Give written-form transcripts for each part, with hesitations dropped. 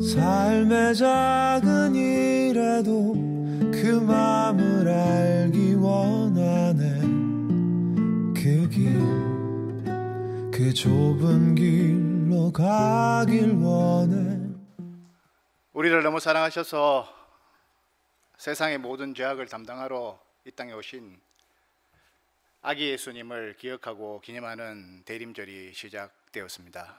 삶의 작은 일에도 그 맘을 알기 원하네. 그 길, 그 좁은 길로 가길 원해. 우리를 너무 사랑하셔서 세상의 모든 죄악을 담당하러 이 땅에 오신 아기 예수님을 기억하고 기념하는 대림절이 시작되었습니다.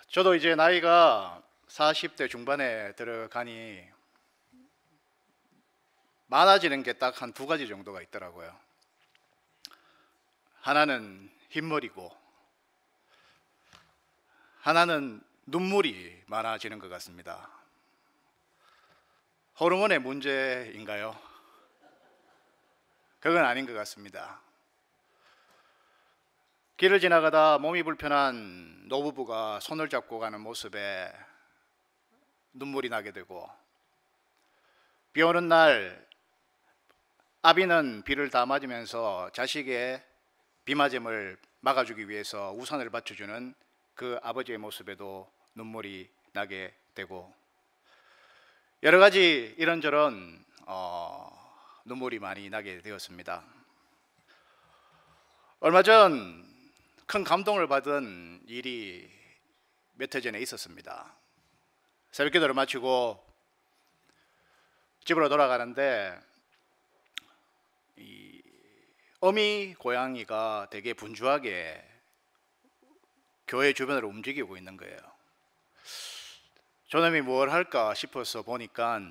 저도 이제 나이가 40대 중반에 들어가니 많아지는 게 딱 한 두 가지 정도가 있더라고요. 하나는 흰머리고 하나는 눈물이 많아지는 것 같습니다. 호르몬의 문제인가요? 그건 아닌 것 같습니다. 길을 지나가다 몸이 불편한 노부부가 손을 잡고 가는 모습에 눈물이 나게 되고, 비 오는 날 아비는 비를 다 맞으면서 자식의 비 맞음을 막아주기 위해서 우산을 받쳐주는 그 아버지의 모습에도 눈물이 나게 되고, 여러 가지 이런저런 눈물이 많이 나게 되었습니다. 얼마 전 큰 감동을 받은 일이 몇 해 전에 있었습니다. 새벽기도를 마치고 집으로 돌아가는데 이 어미 고양이가 되게 분주하게 교회 주변으로 움직이고 있는 거예요. 저놈이 뭘 할까 싶어서 보니까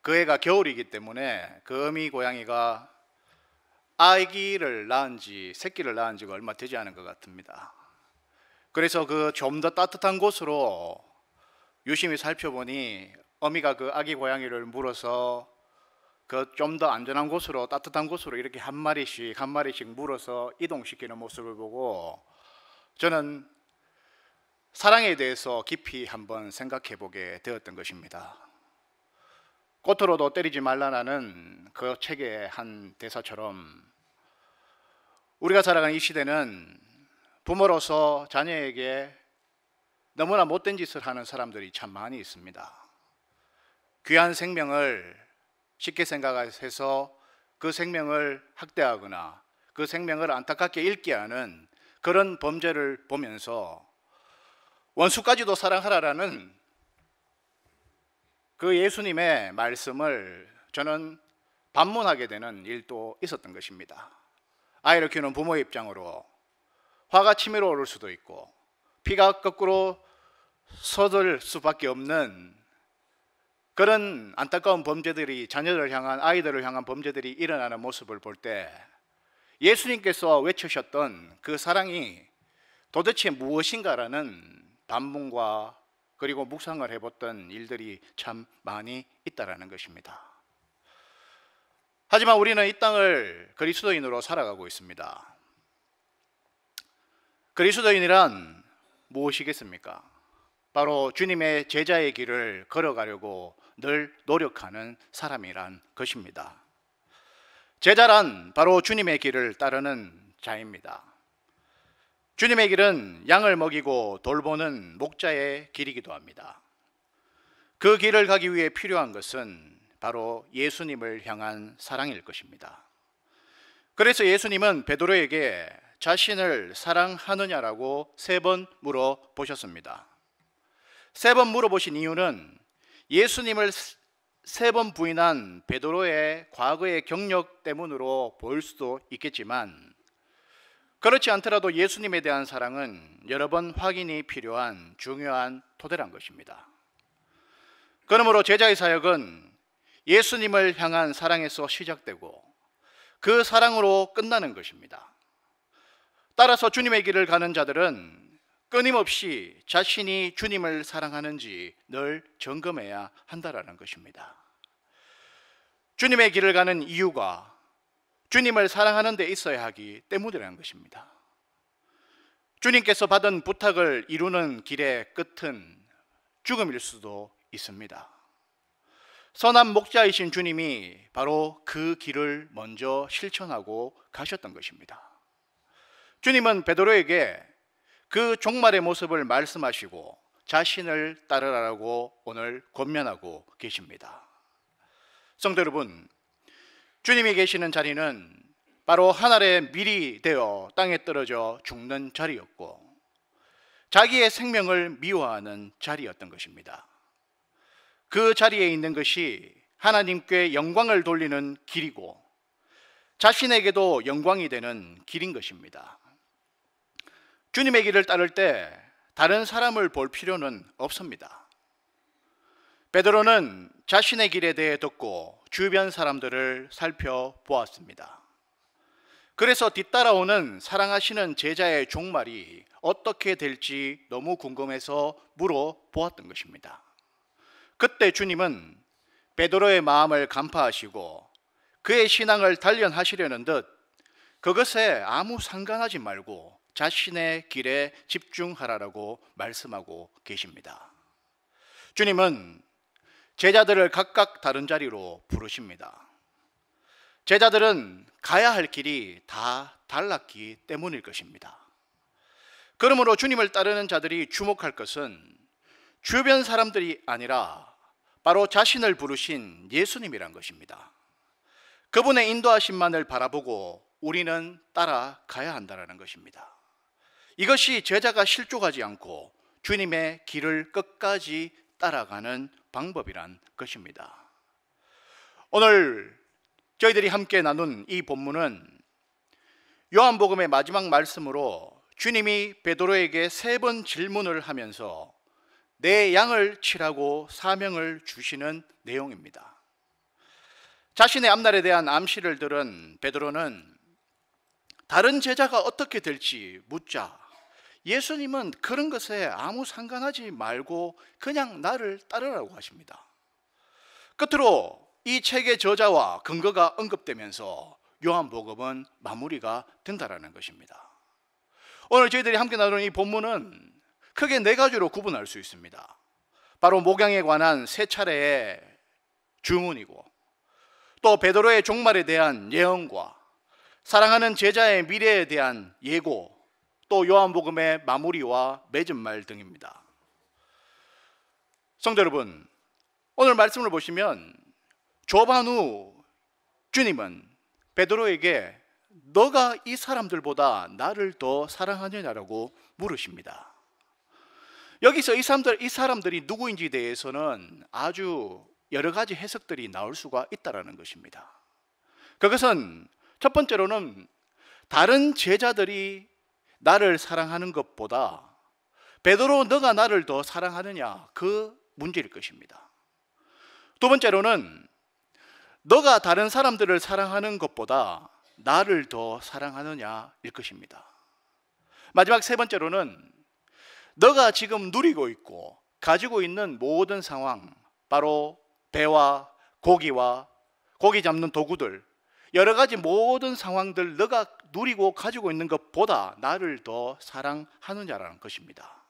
그 애가 겨울이기 때문에 그 어미 고양이가 아기를 낳은 지, 새끼를 낳은 지가 얼마 되지 않은 것 같습니다. 그래서 그 좀 더 따뜻한 곳으로 유심히 살펴보니 어미가 그 아기 고양이를 물어서 그 좀 더 안전한 곳으로, 따뜻한 곳으로 이렇게 한 마리씩 물어서 이동시키는 모습을 보고 저는 사랑에 대해서 깊이 한번 생각해 보게 되었던 것입니다. 꽃으로도 때리지 말라라는 그 책의 한 대사처럼 우리가 살아가는 이 시대는 부모로서 자녀에게 너무나 못된 짓을 하는 사람들이 참 많이 있습니다. 귀한 생명을 쉽게 생각해서 그 생명을 학대하거나 그 생명을 안타깝게 잃게 하는 그런 범죄를 보면서 원수까지도 사랑하라라는 그 예수님의 말씀을 저는 반문하게 되는 일도 있었던 것입니다. 아이를 키우는 부모의 입장으로 화가 치밀어 오를 수도 있고 피가 거꾸로 솟을 수밖에 없는 그런 안타까운 범죄들이, 자녀들을 향한, 아이들을 향한 범죄들이 일어나는 모습을 볼 때 예수님께서 외치셨던 그 사랑이 도대체 무엇인가라는 반문과 그리고 묵상을 해봤던 일들이 참 많이 있다라는 것입니다. 하지만 우리는 이 땅을 그리스도인으로 살아가고 있습니다. 그리스도인이란 무엇이겠습니까? 바로 주님의 제자의 길을 걸어가려고 늘 노력하는 사람이란 것입니다. 제자란 바로 주님의 길을 따르는 자입니다. 주님의 길은 양을 먹이고 돌보는 목자의 길이기도 합니다. 그 길을 가기 위해 필요한 것은 바로 예수님을 향한 사랑일 것입니다. 그래서 예수님은 베드로에게 자신을 사랑하느냐라고 3번 물어보셨습니다. 3번 물어보신 이유는 예수님을 3번 부인한 베드로의 과거의 경력 때문으로 보일 수도 있겠지만, 그렇지 않더라도 예수님에 대한 사랑은 여러 번 확인이 필요한 중요한 토대란 것입니다. 그러므로 제자의 사역은 예수님을 향한 사랑에서 시작되고 그 사랑으로 끝나는 것입니다. 따라서 주님의 길을 가는 자들은 끊임없이 자신이 주님을 사랑하는지 늘 점검해야 한다는 것입니다. 주님의 길을 가는 이유가 주님을 사랑하는 데 있어야 하기 때문이라는 것입니다. 주님께서 받은 부탁을 이루는 길의 끝은 죽음일 수도 있습니다. 선한 목자이신 주님이 바로 그 길을 먼저 실천하고 가셨던 것입니다. 주님은 베드로에게 그 종말의 모습을 말씀하시고 자신을 따르라고 오늘 권면하고 계십니다. 성도 여러분, 주님이 계시는 자리는 바로 하늘의 밀이 되어 땅에 떨어져 죽는 자리였고 자기의 생명을 미워하는 자리였던 것입니다. 그 자리에 있는 것이 하나님께 영광을 돌리는 길이고 자신에게도 영광이 되는 길인 것입니다. 주님의 길을 따를 때 다른 사람을 볼 필요는 없습니다. 베드로는 자신의 길에 대해 듣고 주변 사람들을 살펴보았습니다. 그래서 뒤따라오는 사랑하시는 제자의 종말이 어떻게 될지 너무 궁금해서 물어보았던 것입니다. 그때 주님은 베드로의 마음을 간파하시고 그의 신앙을 단련하시려는 듯 그것에 아무 상관하지 말고 자신의 길에 집중하라고 말씀하고 계십니다. 주님은 제자들을 각각 다른 자리로 부르십니다. 제자들은 가야 할 길이 다 달랐기 때문일 것입니다. 그러므로 주님을 따르는 자들이 주목할 것은 주변 사람들이 아니라 바로 자신을 부르신 예수님이란 것입니다. 그분의 인도하심만을 바라보고 우리는 따라가야 한다는 것입니다. 이것이 제자가 실족하지 않고 주님의 길을 끝까지 따라가는 방법이란 것입니다. 오늘 저희들이 함께 나눈 이 본문은 요한복음의 마지막 말씀으로 주님이 베드로에게 3번 질문을 하면서 내 양을 치라고 사명을 주시는 내용입니다. 자신의 앞날에 대한 암시를 들은 베드로는 다른 제자가 어떻게 될지 묻자 예수님은 그런 것에 아무 상관하지 말고 그냥 나를 따르라고 하십니다. 끝으로 이 책의 저자와 근거가 언급되면서 요한복음은 마무리가 된다라는 것입니다. 오늘 저희들이 함께 나누는 이 본문은 크게 4가지로 구분할 수 있습니다. 바로 목양에 관한 3차례의 주문이고 또 베드로의 종말에 대한 예언과 사랑하는 제자의 미래에 대한 예고, 또 요한복음의 마무리와 맺은 말 등입니다. 성도 여러분, 오늘 말씀을 보시면 조반 후 주님은 베드로에게 너가 이 사람들보다 나를 더 사랑하느냐라고 물으십니다. 여기서 이 사람들이 누구인지 대해서는 아주 여러 가지 해석들이 나올 수가 있다는 것입니다. 그것은 첫 번째로는 다른 제자들이 나를 사랑하는 것보다 베드로 너가 나를 더 사랑하느냐 그 문제일 것입니다. 두 번째로는 너가 다른 사람들을 사랑하는 것보다 나를 더 사랑하느냐일 것입니다. 마지막 3번째로는 너가 지금 누리고 있고 가지고 있는 모든 상황, 바로 배와 고기 잡는 도구들, 여러 가지 모든 상황들 너가 누리고 가지고 있는 것보다 나를 더 사랑하느냐라는 것입니다.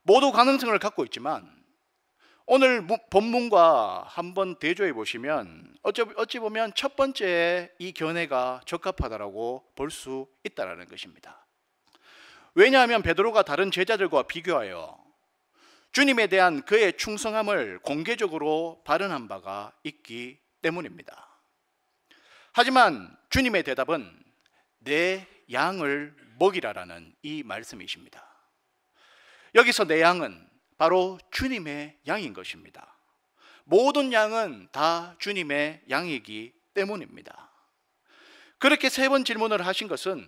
모두 가능성을 갖고 있지만 오늘 본문과 한번 대조해 보시면 어찌 보면 첫 번째 이 견해가 적합하다라고 볼 수 있다는 것입니다. 왜냐하면 베드로가 다른 제자들과 비교하여 주님에 대한 그의 충성함을 공개적으로 발언한 바가 있기 때문입니다. 하지만 주님의 대답은 내 양을 먹이라라는 이 말씀이십니다. 여기서 내 양은 바로 주님의 양인 것입니다. 모든 양은 다 주님의 양이기 때문입니다. 그렇게 3번 질문을 하신 것은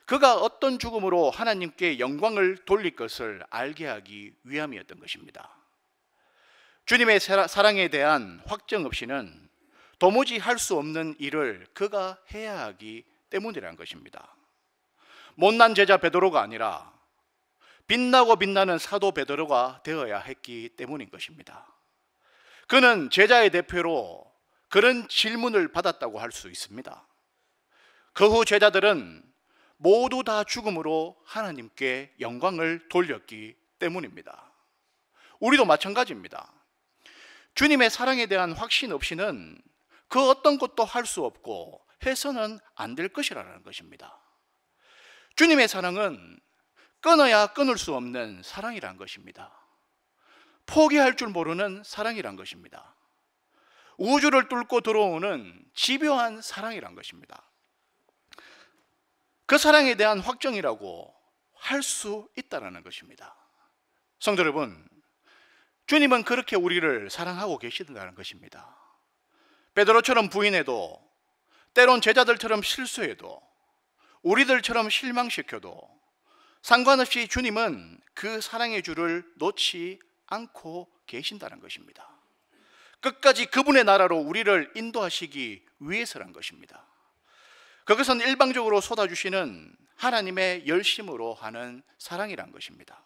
그가 어떤 죽음으로 하나님께 영광을 돌릴 것을 알게 하기 위함이었던 것입니다. 주님의 사랑에 대한 확정 없이는 도무지 할 수 없는 일을 그가 해야 하기 때문이라는 것입니다. 못난 제자 베드로가 아니라 빛나고 빛나는 사도 베드로가 되어야 했기 때문인 것입니다. 그는 제자의 대표로 그런 질문을 받았다고 할 수 있습니다. 그 후 제자들은 모두 다 죽음으로 하나님께 영광을 돌렸기 때문입니다. 우리도 마찬가지입니다. 주님의 사랑에 대한 확신 없이는 그 어떤 것도 할 수 없고 해서는 안 될 것이라는 것입니다. 주님의 사랑은 끊어야 끊을 수 없는 사랑이란 것입니다. 포기할 줄 모르는 사랑이란 것입니다. 우주를 뚫고 들어오는 집요한 사랑이란 것입니다. 그 사랑에 대한 확정이라고 할 수 있다는 것입니다. 성도 여러분, 주님은 그렇게 우리를 사랑하고 계시다는 것입니다. 베드로처럼 부인해도, 때론 제자들처럼 실수해도, 우리들처럼 실망시켜도 상관없이 주님은 그 사랑의 줄을 놓지 않고 계신다는 것입니다. 끝까지 그분의 나라로 우리를 인도하시기 위해서란 것입니다. 그것은 일방적으로 쏟아주시는 하나님의 열심으로 하는 사랑이란 것입니다.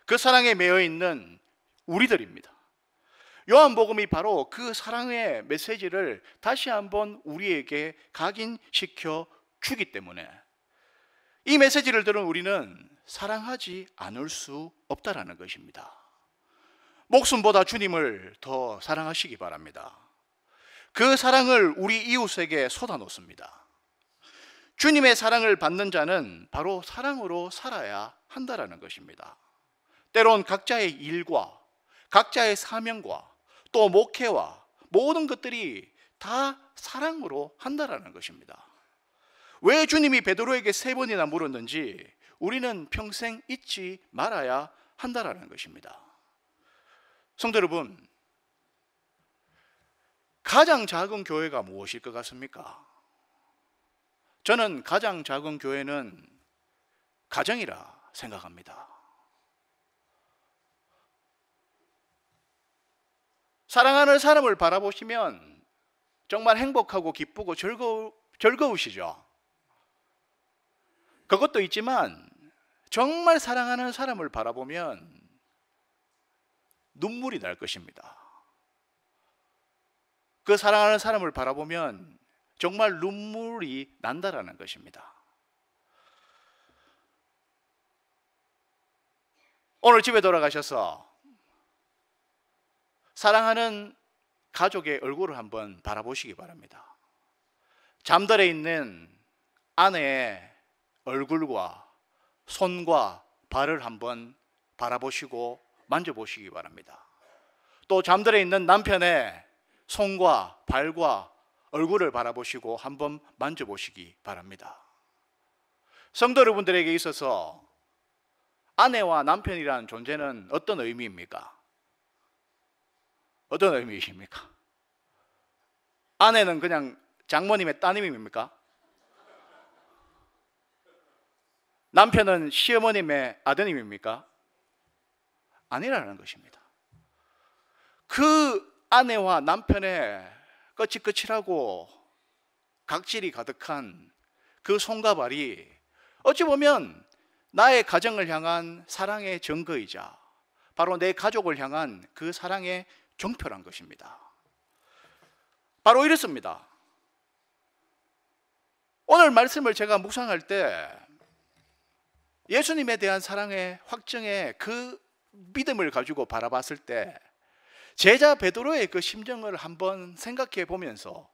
그 사랑에 매여 있는 우리들입니다. 요한복음이 바로 그 사랑의 메시지를 다시 한번 우리에게 각인시켜 주기 때문에 이 메시지를 들은 우리는 사랑하지 않을 수 없다라는 것입니다. 목숨보다 주님을 더 사랑하시기 바랍니다. 그 사랑을 우리 이웃에게 쏟아놓습니다. 주님의 사랑을 받는 자는 바로 사랑으로 살아야 한다라는 것입니다. 때론 각자의 일과 각자의 사명과 또 목회와 모든 것들이 다 사랑으로 한다라는 것입니다. 왜 주님이 베드로에게 3번이나 물었는지 우리는 평생 잊지 말아야 한다라는 것입니다. 성도 여러분, 가장 작은 교회가 무엇일 것 같습니까? 저는 가장 작은 교회는 가정이라 생각합니다. 사랑하는 사람을 바라보시면 정말 행복하고 기쁘고 즐거우시죠? 그것도 있지만 정말 사랑하는 사람을 바라보면 눈물이 날 것입니다. 그 사랑하는 사람을 바라보면 정말 눈물이 난다라는 것입니다. 오늘 집에 돌아가셔서 사랑하는 가족의 얼굴을 한번 바라보시기 바랍니다. 잠들어 있는 아내의 얼굴과 손과 발을 한번 바라보시고 만져보시기 바랍니다. 또 잠들어 있는 남편의 손과 발과 얼굴을 바라보시고 한번 만져보시기 바랍니다. 성도 여러분들에게 있어서 아내와 남편이라는 존재는 어떤 의미입니까? 어떤 의미이십니까? 아내는 그냥 장모님의 따님입니까? 남편은 시어머님의 아드님입니까? 아니라는 것입니다. 그 아내와 남편의 거칠거칠하고 각질이 가득한 그 손과 발이 어찌 보면 나의 가정을 향한 사랑의 증거이자 바로 내 가족을 향한 그 사랑의 종표란 것입니다. 바로 이렇습니다. 오늘 말씀을 제가 묵상할 때 예수님에 대한 사랑의 확증의 그 믿음을 가지고 바라봤을 때 제자 베드로의 그 심정을 한번 생각해 보면서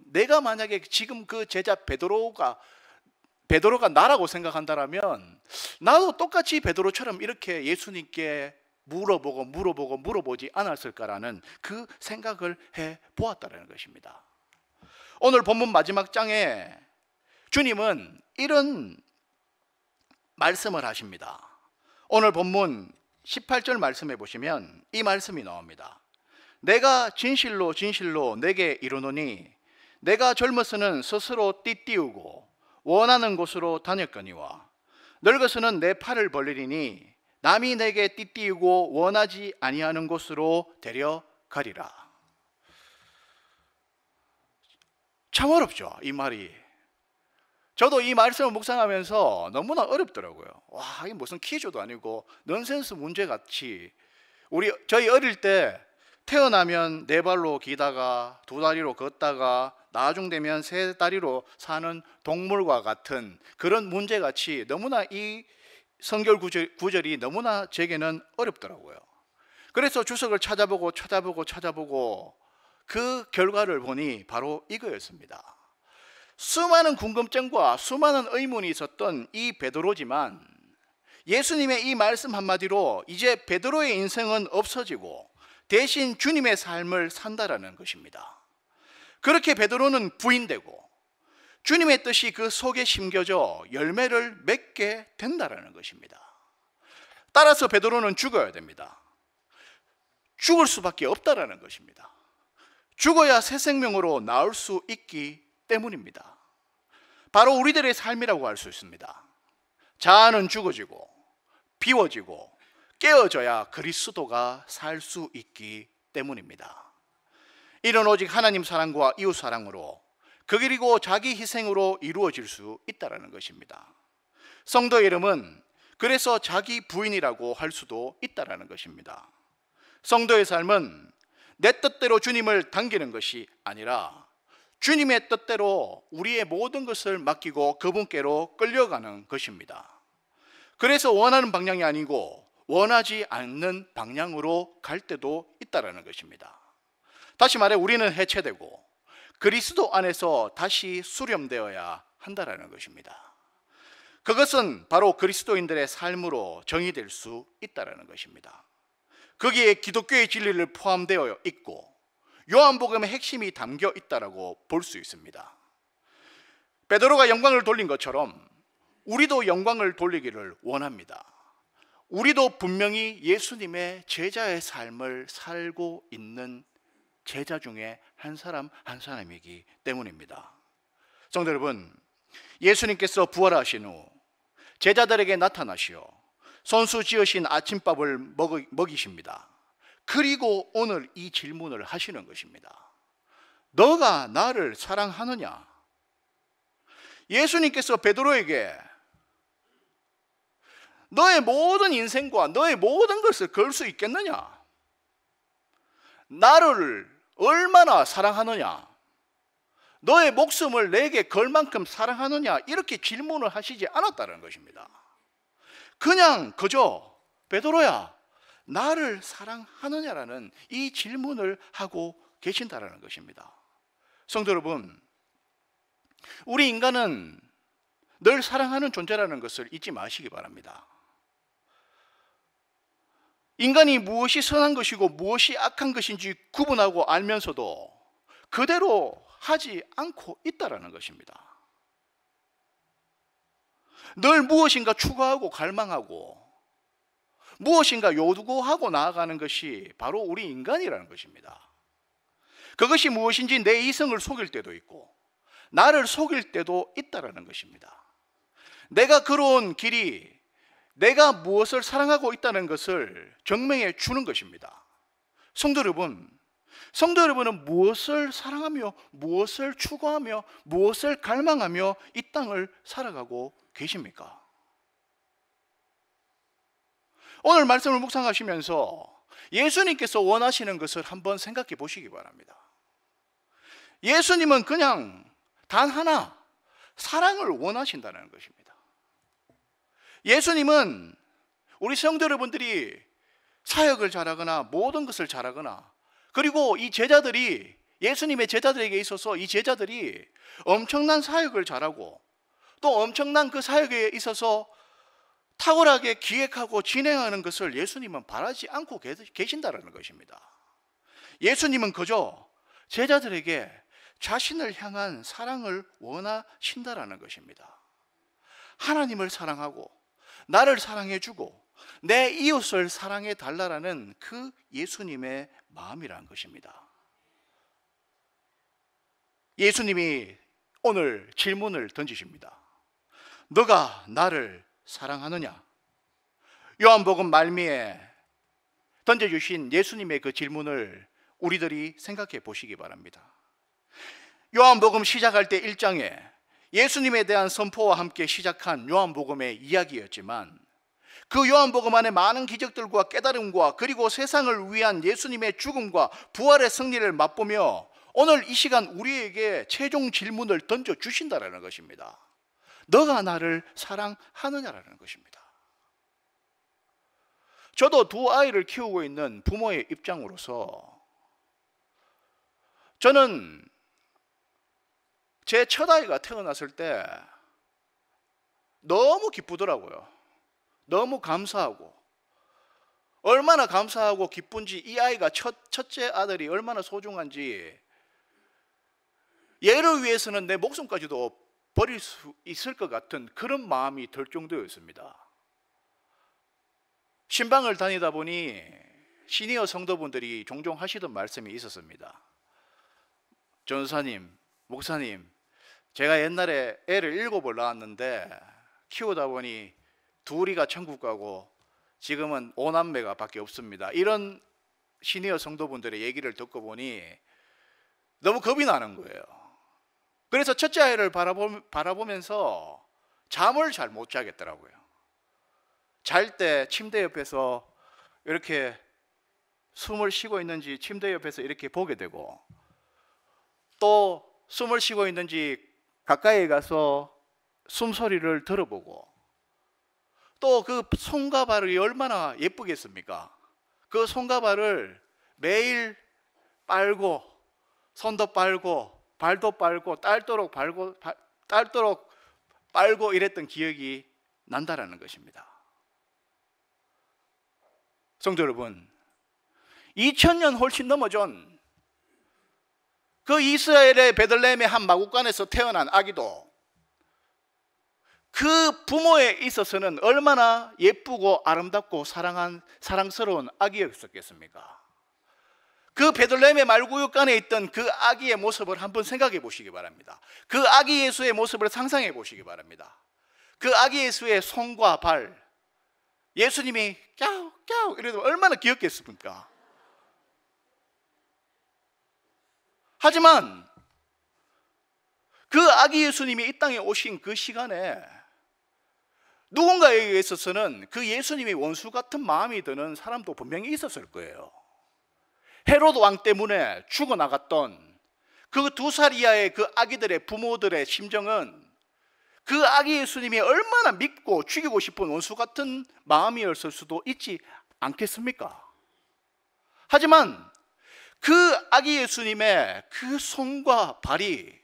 내가 만약에 지금 그 제자 베드로가 나라고 생각한다면 나도 똑같이 베드로처럼 이렇게 예수님께 물어보지 않았을까라는 그 생각을 해 보았다는 것입니다. 오늘 본문 마지막 장에 주님은 이런 말씀을 하십니다. 오늘 본문 18절 말씀해 보시면 이 말씀이 나옵니다. 내가 진실로 진실로 내게 이르노니 내가 젊어서는 스스로 띠띠우고 원하는 곳으로 다녔거니와 늙어서는 내 팔을 벌리리니 남이 내게 띠띠우고 원하지 아니하는 곳으로 데려가리라. 참 어렵죠, 이 말이. 저도 이 말씀을 묵상하면서 너무나 어렵더라고요. 와, 이게 무슨 퀴즈도 아니고 넌센스 문제같이. 저희 어릴 때 태어나면 4발로 기다가 2다리로 걷다가 나중 되면 3다리로 사는 동물과 같은 그런 문제같이 너무나 이 성경 구절이 너무나 제게는 어렵더라고요. 그래서 주석을 찾아보고 그 결과를 보니 바로 이거였습니다. 수많은 궁금증과 수많은 의문이 있었던 이 베드로지만 예수님의 이 말씀 한마디로 이제 베드로의 인생은 없어지고 대신 주님의 삶을 산다라는 것입니다. 그렇게 베드로는 부인되고 주님의 뜻이 그 속에 심겨져 열매를 맺게 된다라는 것입니다. 따라서 베드로는 죽어야 됩니다. 죽을 수밖에 없다라는 것입니다. 죽어야 새 생명으로 나올 수 있기 때문입니다. 바로 우리들의 삶이라고 할 수 있습니다. 자아는 죽어지고 비워지고 깨어져야 그리스도가 살 수 있기 때문입니다. 이는 오직 하나님 사랑과 이웃 사랑으로 그 길이고 자기 희생으로 이루어질 수 있다는 것입니다. 성도의 이름은 그래서 자기 부인이라고 할 수도 있다는 것입니다. 성도의 삶은 내 뜻대로 주님을 당기는 것이 아니라 주님의 뜻대로 우리의 모든 것을 맡기고 그분께로 끌려가는 것입니다. 그래서 원하는 방향이 아니고 원하지 않는 방향으로 갈 때도 있다는 것입니다. 다시 말해 우리는 해체되고 그리스도 안에서 다시 수렴되어야 한다는 것입니다. 그것은 바로 그리스도인들의 삶으로 정의될 수 있다는 것입니다. 거기에 기독교의 진리를 포함되어 있고 요한복음의 핵심이 담겨 있다고 볼 수 있습니다. 베드로가 영광을 돌린 것처럼 우리도 영광을 돌리기를 원합니다. 우리도 분명히 예수님의 제자의 삶을 살고 있는 제자 중에 한 사람 한 사람이기 때문입니다. 성도 여러분, 예수님께서 부활하신 후 제자들에게 나타나시어 손수 지으신 아침밥을 먹이십니다. 그리고 오늘 이 질문을 하시는 것입니다. 너가 나를 사랑하느냐? 예수님께서 베드로에게 너의 모든 인생과 너의 모든 것을 걸 수 있겠느냐? 나를 얼마나 사랑하느냐? 너의 목숨을 내게 걸 만큼 사랑하느냐? 이렇게 질문을 하시지 않았다는 것입니다. 그냥 그저 베드로야 나를 사랑하느냐라는 이 질문을 하고 계신다는 것입니다. 성도 여러분, 우리 인간은 늘 사랑하는 존재라는 것을 잊지 마시기 바랍니다. 인간이 무엇이 선한 것이고 무엇이 악한 것인지 구분하고 알면서도 그대로 하지 않고 있다는 것입니다. 늘 무엇인가 추구하고 갈망하고 무엇인가 요구하고 나아가는 것이 바로 우리 인간이라는 것입니다. 그것이 무엇인지 내 이성을 속일 때도 있고 나를 속일 때도 있다는 것입니다. 내가 걸어온 길이 내가 무엇을 사랑하고 있다는 것을 증명해 주는 것입니다. 성도 여러분, 성도 여러분은 무엇을 사랑하며 무엇을 추구하며 무엇을 갈망하며 이 땅을 살아가고 계십니까? 오늘 말씀을 묵상하시면서 예수님께서 원하시는 것을 한번 생각해 보시기 바랍니다. 예수님은 그냥 단 하나, 사랑을 원하신다는 것입니다. 예수님은 우리 성도 여러분들이 사역을 잘하거나 모든 것을 잘하거나 그리고 이 제자들이 예수님의 제자들에게 있어서 이 제자들이 엄청난 사역을 잘하고 또 엄청난 그 사역에 있어서 탁월하게 기획하고 진행하는 것을 예수님은 바라지 않고 계신다는 것입니다. 예수님은 그저 제자들에게 자신을 향한 사랑을 원하신다는 것입니다. 하나님을 사랑하고 나를 사랑해주고 내 이웃을 사랑해 달라라는 그 예수님의 마음이라는 것입니다. 예수님이 오늘 질문을 던지십니다. 너가 나를 사랑하느냐? 요한복음 말미에 던져주신 예수님의 그 질문을 우리들이 생각해 보시기 바랍니다. 요한복음 시작할 때 1장에 예수님에 대한 선포와 함께 시작한 요한복음의 이야기였지만 그 요한복음 안에 많은 기적들과 깨달음과 그리고 세상을 위한 예수님의 죽음과 부활의 승리를 맛보며 오늘 이 시간 우리에게 최종 질문을 던져주신다는 것입니다. 너가 나를 사랑하느냐라는 것입니다. 저도 두 아이를 키우고 있는 부모의 입장으로서 저는 제 첫 아이가 태어났을 때 너무 기쁘더라고요. 너무 감사하고 얼마나 감사하고 기쁜지, 이 아이가 첫째 아들이 얼마나 소중한지, 얘를 위해서는 내 목숨까지도 버릴 수 있을 것 같은 그런 마음이 들 정도였습니다. 신방을 다니다 보니 시니어 성도분들이 종종 하시던 말씀이 있었습니다. 전사님, 목사님, 제가 옛날에 애를 7을 낳았는데 키우다 보니 둘이가 천국 가고 지금은 5남매가 밖에 없습니다. 이런 시니어 성도분들의 얘기를 듣고 보니 너무 겁이 나는 거예요. 그래서 첫째 아이를 바라보면서 잠을 잘 못 자겠더라고요. 잘 때 침대 옆에서 이렇게 숨을 쉬고 있는지 침대 옆에서 이렇게 보게 되고, 또 숨을 쉬고 있는지 가까이 가서 숨소리를 들어보고, 또 그 손과 발이 얼마나 예쁘겠습니까? 그 손과 발을 매일 빨고, 손도 빨고 발도 빨고 딸도록 빨고 이랬던 기억이 난다라는 것입니다. 성도 여러분, 2000년 훨씬 넘어 전 그 이스라엘의 베들레헴의 한 마구간에서 태어난 아기도 그 부모에 있어서는 얼마나 예쁘고 아름답고 사랑스러운 아기였었겠습니까? 그 베들레헴의 말구육간에 있던 그 아기의 모습을 한번 생각해 보시기 바랍니다. 그 아기 예수의 모습을 상상해 보시기 바랍니다. 그 아기 예수의 손과 발, 예수님이 깨우 이래도 얼마나 귀엽겠습니까? 하지만 그 아기 예수님이 이 땅에 오신 그 시간에 누군가에 의해서는 그 예수님이 원수 같은 마음이 드는 사람도 분명히 있었을 거예요. 헤로드 왕 때문에 죽어나갔던 그 2살 이하의 그 아기들의 부모들의 심정은 그 아기 예수님이 얼마나 믿고 죽이고 싶은 원수 같은 마음이었을 수도 있지 않겠습니까? 하지만 그 아기 예수님의 그 손과 발이,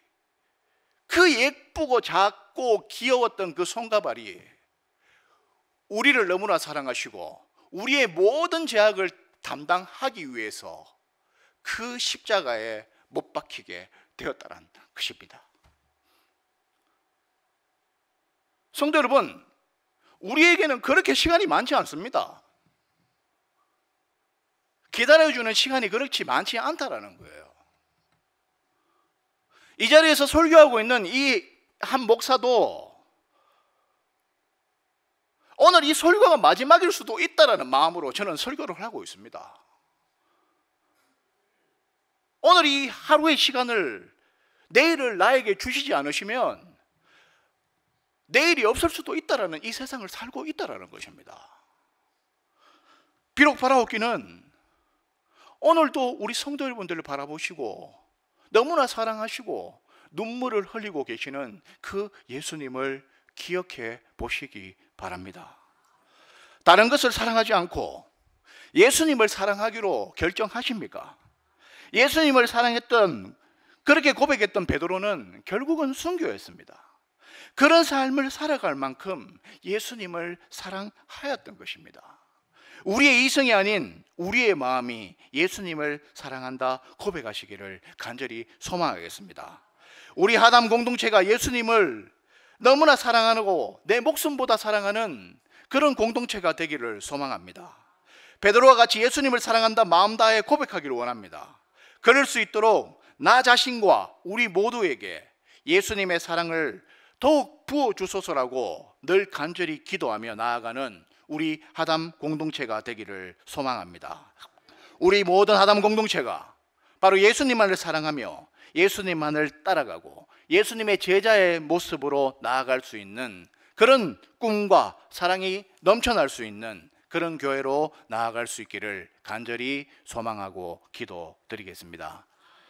그 예쁘고 작고 귀여웠던 그 손과 발이 우리를 너무나 사랑하시고 우리의 모든 죄악을 담당하기 위해서 그 십자가에 못 박히게 되었다는 것입니다. 성도 여러분, 우리에게는 그렇게 시간이 많지 않습니다. 기다려주는 시간이 그렇지 많지 않다라는 거예요. 이 자리에서 설교하고 있는 이 한 목사도 오늘 이 설교가 마지막일 수도 있다라는 마음으로 저는 설교를 하고 있습니다. 오늘 이 하루의 시간을, 내일을 나에게 주시지 않으시면 내일이 없을 수도 있다라는 이 세상을 살고 있다라는 것입니다. 비록 바라옵기는 오늘도 우리 성도 여러분들을 바라보시고 너무나 사랑하시고 눈물을 흘리고 계시는 그 예수님을 기억해 보시기 바랍니다. 다른 것을 사랑하지 않고 예수님을 사랑하기로 결정하십니까? 예수님을 사랑했던, 그렇게 고백했던 베드로는 결국은 순교였습니다. 그런 삶을 살아갈 만큼 예수님을 사랑하였던 것입니다. 우리의 이성이 아닌 우리의 마음이 예수님을 사랑한다 고백하시기를 간절히 소망하겠습니다. 우리 하담 공동체가 예수님을 너무나 사랑하고 내 목숨보다 사랑하는 그런 공동체가 되기를 소망합니다. 베드로와 같이 예수님을 사랑한다 마음 다해 고백하기를 원합니다. 그럴 수 있도록 나 자신과 우리 모두에게 예수님의 사랑을 더욱 부어주소서라고 늘 간절히 기도하며 나아가는 우리 하담 공동체가 되기를 소망합니다. 우리 모든 하담 공동체가 바로 예수님만을 사랑하며 예수님만을 따라가고 예수님의 제자의 모습으로 나아갈 수 있는 그런 꿈과 사랑이 넘쳐날 수 있는 그런 교회로 나아갈 수 있기를 간절히 소망하고 기도드리겠습니다.